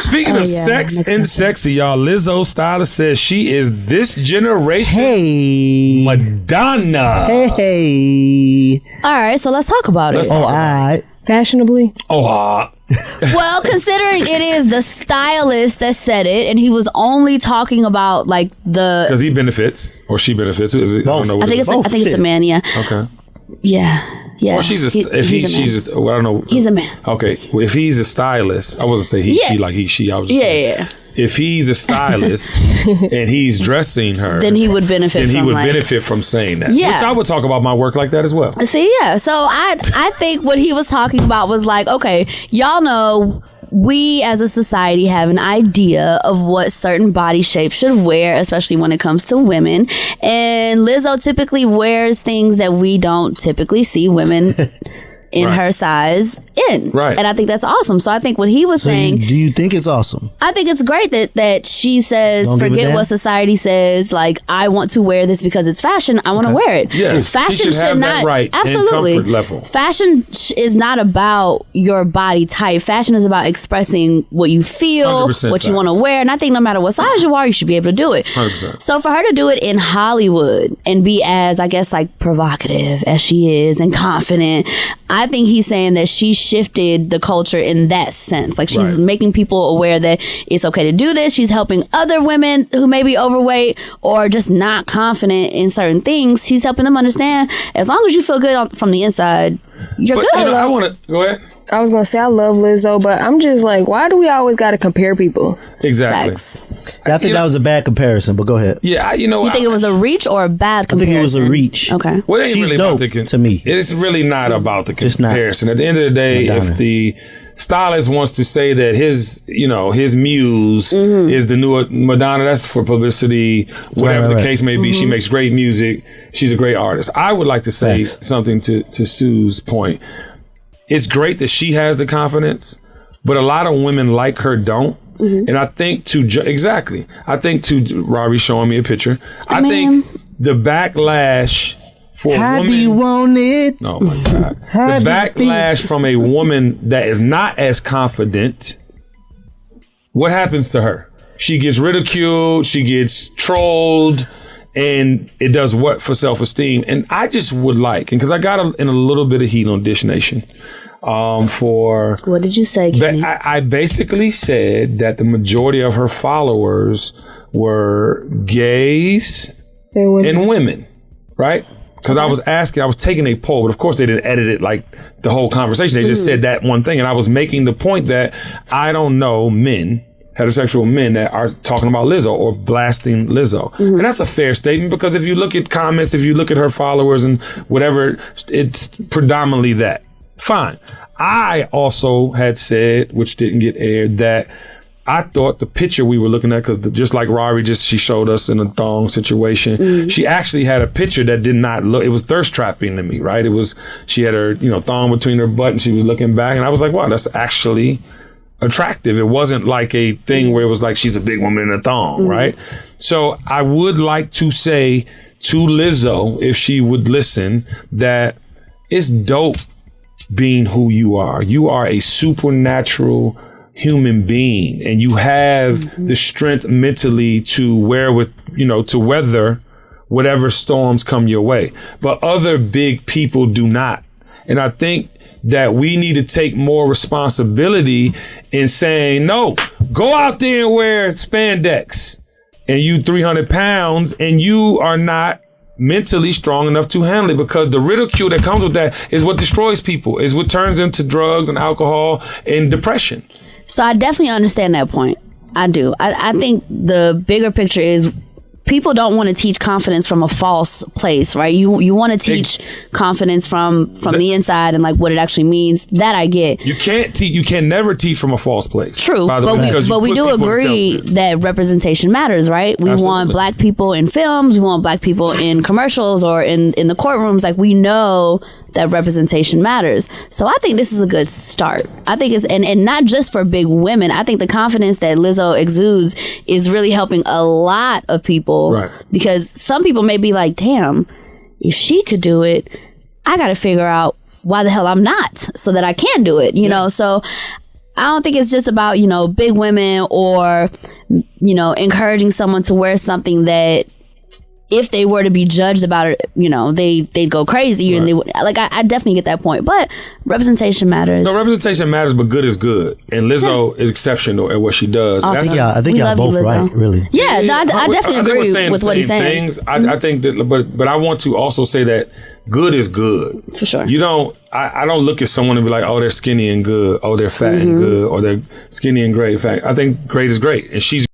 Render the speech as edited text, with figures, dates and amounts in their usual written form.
Speaking of sex and sexy, y'all, Lizzo stylist says she is this generation Madonna. Hey. All right, so let's talk about it. All right. Fashionably? Well, considering it is the stylist that said it, and he was only talking about like the because he benefits or she benefits. Is it? Both. I think it's a man. Yeah. Okay. Yeah. Yeah. Well, she's I don't know. He's a man. Okay. Well, if he's a stylist, I wasn't say he, she, like he, she. I was just saying. If he's a stylist and he's dressing her, then he would benefit. Benefit from saying that. Yeah. Which I would talk about my work like that as well. See, yeah. So I think what he was talking about was like, okay, y'all know we as a society have an idea of what certain body shapes should wear, especially when it comes to women. And Lizzo typically wears things that we don't typically see women in her size in. Right. And I think that's awesome. So I think what he was saying. Do you think it's awesome? I think it's great that she says, forget what society says. Like, I want to wear this because it's fashion. I want to wear it. Yes. Fashion should not. Absolutely. And comfort level. Fashion is not about your body type. Fashion is about expressing what you feel, what you want to wear. And I think no matter what size you are, you should be able to do it. 100%. So for her to do it in Hollywood and be as, I guess, like provocative as she is and confident, I think he's saying that she shifted the culture in that sense. Like she's making people aware that it's okay to do this. She's helping other women who may be overweight or just not confident in certain things. She's helping them understand as long as you feel good from the inside, you're good. I want to go ahead. I was going to say I love Lizzo, but I'm just like, why do we always got to compare people? Exactly. I think that was a bad comparison, but go ahead. Yeah, you think it was a reach or a bad comparison? I think it was a reach. Okay. Well, it ain't She's really dope about to me. It's really not about the comparison. At the end of the day, if the stylist wants to say that his muse is the new Madonna, that's for publicity, whatever the case may be. She makes great music. She's a great artist. I would like to say something to Sue's point. It's great that she has the confidence, but a lot of women like her don't. And I think I think Rory showing me a picture. I think the backlash for How a woman. do you want it? Oh my God. The backlash from a woman that is not as confident. What happens to her? She gets ridiculed. She gets trolled. And it does what for self-esteem? And I just would like, and because I got in a little bit of heat on Dish Nation for... What did you say, Kenny? I basically said that the majority of her followers were gays and women, right? Because I was taking a poll, but of course they didn't edit it like the whole conversation. They just said that one thing. And I was making the point that I don't know heterosexual men that are talking about Lizzo or blasting Lizzo. And that's a fair statement because if you look at comments, if you look at her followers and whatever, it's predominantly that. Fine. I also had said, which didn't get aired, that I thought the picture we were looking at, because just like Rory she showed us in a thong situation, she actually had a picture that did not look, it was thirst trapping to me, right? She had her, thong between her butt and she was looking back and I was like, wow, that's actually attractive. It wasn't like a thing where it was like she's a big woman in a thong, right? So I would like to say to Lizzo, if she would listen, that it's dope being who you are. You are a supernatural human being and you have the strength mentally to weather whatever storms come your way. But other big people do not. And I think that we need to take more responsibility in saying, no, go out there and wear spandex and you 300 pounds and you are not mentally strong enough to handle it, because the ridicule that comes with that is what destroys people, is what turns them to drugs and alcohol and depression. So I definitely understand that point. I do. I think the bigger picture is people don't want to teach confidence from a false place, right? You want to teach confidence from the inside and like what it actually means. That I get. You can never teach from a false place. True, but we do agree that representation matters, right? We want black people in films, we want black people in commercials or in the courtrooms. Like, we know that representation matters. So I think this is a good start. I think it's, and not just for big women. I think the confidence that Lizzo exudes is really helping a lot of people. Right. Because some people may be like, damn, if she could do it, I got to figure out why the hell I'm not so that I can do it, you know? So I don't think it's just about, you know, big women or, you know, encouraging someone to wear something that if they were to be judged about it, you know, they'd go crazy. Right. And they would, like, I definitely get that point. But representation matters. No, representation matters, but good is good. And Lizzo is exceptional at what she does. Awesome. I think y'all both right, really. Yeah, no, I definitely agree with what he's saying. Things. I think that, but I want to also say that good is good. For sure. You don't, I don't look at someone and be like, oh, they're skinny and good. Oh, they're fat and good. Or they're skinny and great. In fact, I think great is great. And she's